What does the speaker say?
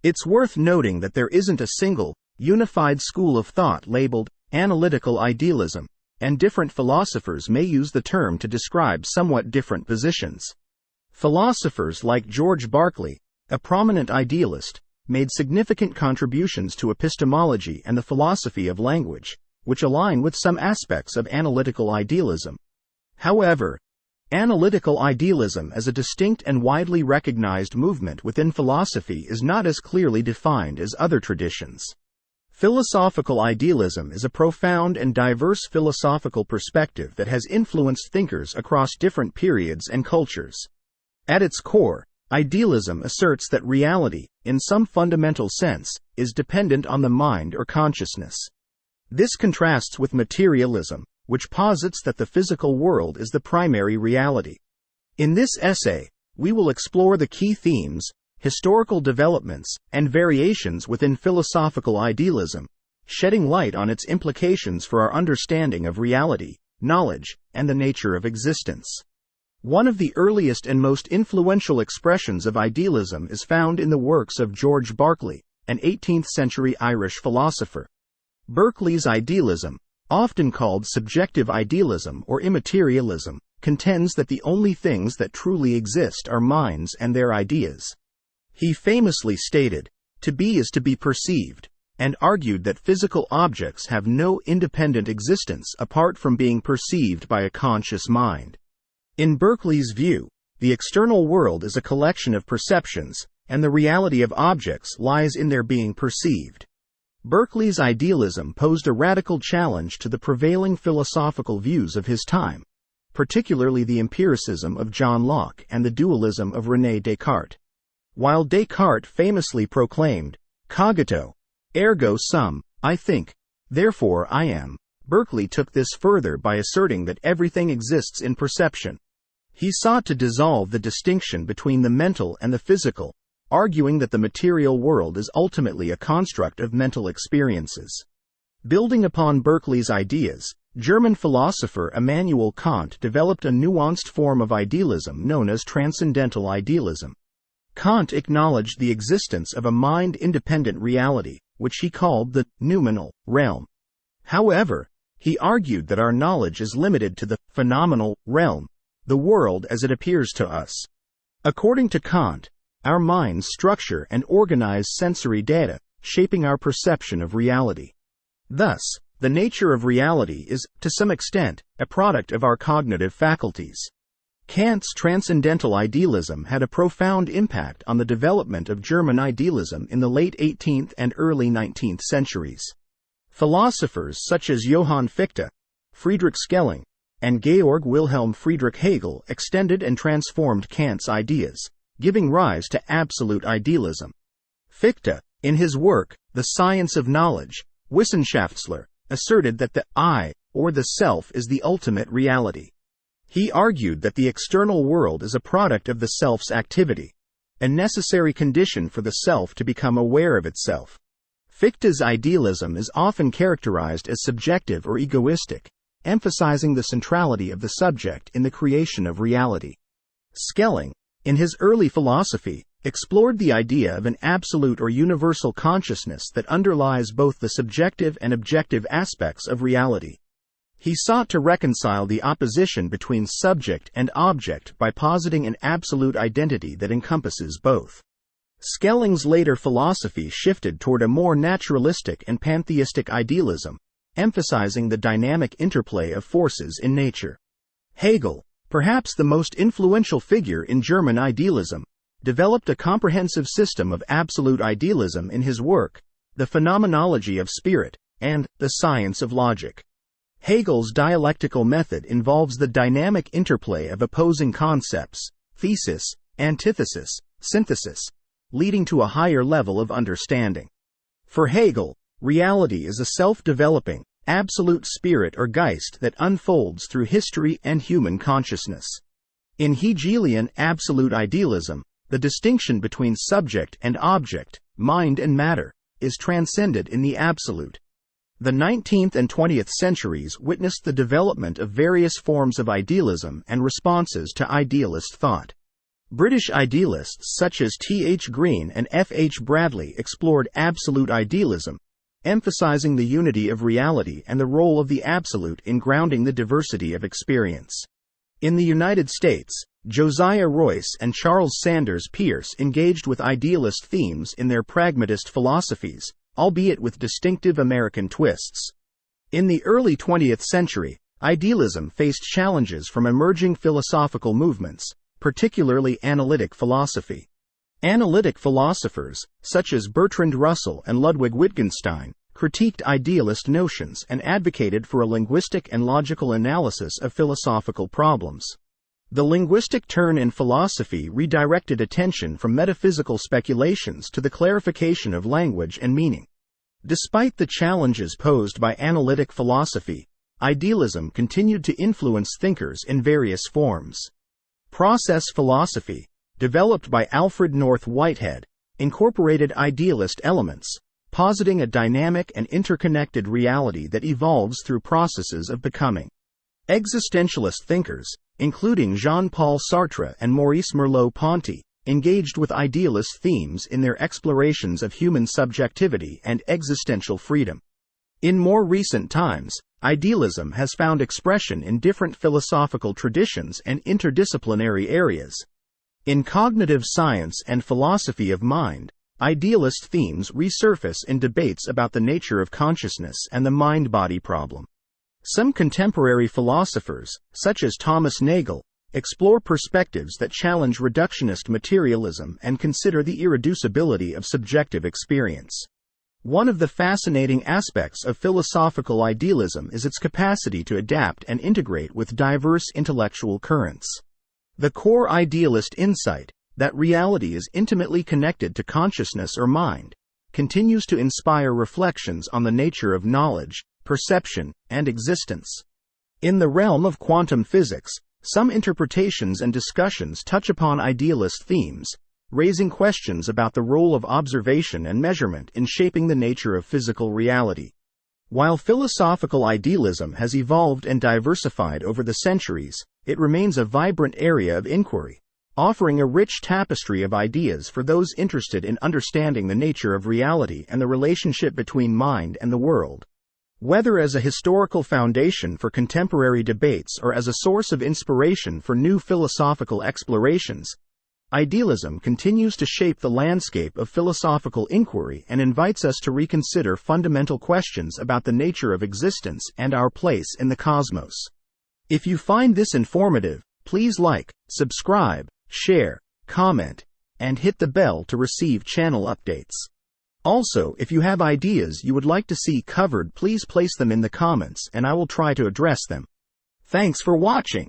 It's worth noting that there isn't a single, unified school of thought labeled analytical idealism, and different philosophers may use the term to describe somewhat different positions. Philosophers like George Berkeley, a prominent idealist, made significant contributions to epistemology and the philosophy of language, which align with some aspects of analytical idealism. However, analytical idealism as a distinct and widely recognized movement within philosophy is not as clearly defined as other traditions. Philosophical idealism is a profound and diverse philosophical perspective that has influenced thinkers across different periods and cultures. At its core, idealism asserts that reality, in some fundamental sense, is dependent on the mind or consciousness. This contrasts with materialism, which posits that the physical world is the primary reality. In this essay, we will explore the key themes, historical developments, and variations within philosophical idealism, shedding light on its implications for our understanding of reality, knowledge, and the nature of existence. One of the earliest and most influential expressions of idealism is found in the works of George Berkeley, an 18th-century Irish philosopher. Berkeley's idealism, often called subjective idealism or immaterialism, contends that the only things that truly exist are minds and their ideas. He famously stated, "To be is to be perceived," and argued that physical objects have no independent existence apart from being perceived by a conscious mind. In Berkeley's view, the external world is a collection of perceptions, and the reality of objects lies in their being perceived. Berkeley's idealism posed a radical challenge to the prevailing philosophical views of his time, particularly the empiricism of John Locke and the dualism of René Descartes. While Descartes famously proclaimed, "Cogito, ergo sum, I think, therefore I am," Berkeley took this further by asserting that everything exists in perception. He sought to dissolve the distinction between the mental and the physical, arguing that the material world is ultimately a construct of mental experiences. Building upon Berkeley's ideas, German philosopher Immanuel Kant developed a nuanced form of idealism known as transcendental idealism. Kant acknowledged the existence of a mind-independent reality, which he called the noumenal realm. However, he argued that our knowledge is limited to the phenomenal realm, the world as it appears to us. According to Kant, our minds structure and organize sensory data, shaping our perception of reality. Thus, the nature of reality is, to some extent, a product of our cognitive faculties. Kant's transcendental idealism had a profound impact on the development of German idealism in the late 18th and early 19th centuries. Philosophers such as Johann Fichte, Friedrich Schelling, and Georg Wilhelm Friedrich Hegel extended and transformed Kant's ideas, giving rise to absolute idealism. Fichte, in his work, The Science of Knowledge, Wissenschaftslehre, asserted that the I, or the self, is the ultimate reality. He argued that the external world is a product of the self's activity, a necessary condition for the self to become aware of itself. Fichte's idealism is often characterized as subjective or egoistic, emphasizing the centrality of the subject in the creation of reality. Schelling, in his early philosophy, explored the idea of an absolute or universal consciousness that underlies both the subjective and objective aspects of reality. He sought to reconcile the opposition between subject and object by positing an absolute identity that encompasses both. Schelling's later philosophy shifted toward a more naturalistic and pantheistic idealism, emphasizing the dynamic interplay of forces in nature. Hegel, perhaps the most influential figure in German idealism, developed a comprehensive system of absolute idealism in his work, The Phenomenology of Spirit, and The Science of Logic. Hegel's dialectical method involves the dynamic interplay of opposing concepts, thesis, antithesis, synthesis, leading to a higher level of understanding. For Hegel, reality is a self-developing, absolute spirit or Geist that unfolds through history and human consciousness. In Hegelian absolute idealism, the distinction between subject and object, mind and matter, is transcended in the absolute. The 19th and 20th centuries witnessed the development of various forms of idealism and responses to idealist thought. British idealists such as T.H. Green and F.H. Bradley explored absolute idealism, emphasizing the unity of reality and the role of the absolute in grounding the diversity of experience. In the United States, Josiah Royce and Charles Sanders Peirce engaged with idealist themes in their pragmatist philosophies, albeit with distinctive American twists. In the early 20th century, idealism faced challenges from emerging philosophical movements, particularly analytic philosophy. Analytic philosophers, such as Bertrand Russell and Ludwig Wittgenstein, critiqued idealist notions and advocated for a linguistic and logical analysis of philosophical problems. The linguistic turn in philosophy redirected attention from metaphysical speculations to the clarification of language and meaning. Despite the challenges posed by analytic philosophy, idealism continued to influence thinkers in various forms. Process philosophy, developed by Alfred North Whitehead, incorporated idealist elements, positing a dynamic and interconnected reality that evolves through processes of becoming. Existentialist thinkers, including Jean-Paul Sartre and Maurice Merleau-Ponty, engaged with idealist themes in their explorations of human subjectivity and existential freedom. In more recent times, idealism has found expression in different philosophical traditions and interdisciplinary areas. In cognitive science and philosophy of mind, idealist themes resurface in debates about the nature of consciousness and the mind-body problem. Some contemporary philosophers, such as Thomas Nagel, explore perspectives that challenge reductionist materialism and consider the irreducibility of subjective experience. One of the fascinating aspects of philosophical idealism is its capacity to adapt and integrate with diverse intellectual currents. The core idealist insight, that reality is intimately connected to consciousness or mind, continues to inspire reflections on the nature of knowledge, perception, and existence. In the realm of quantum physics, some interpretations and discussions touch upon idealist themes, raising questions about the role of observation and measurement in shaping the nature of physical reality. While philosophical idealism has evolved and diversified over the centuries, it remains a vibrant area of inquiry, offering a rich tapestry of ideas for those interested in understanding the nature of reality and the relationship between mind and the world. Whether as a historical foundation for contemporary debates or as a source of inspiration for new philosophical explorations, idealism continues to shape the landscape of philosophical inquiry and invites us to reconsider fundamental questions about the nature of existence and our place in the cosmos. If you find this informative, please like, subscribe, share, comment, and hit the bell to receive channel updates. Also, if you have ideas you would like to see covered, please place them in the comments and I will try to address them. Thanks for watching.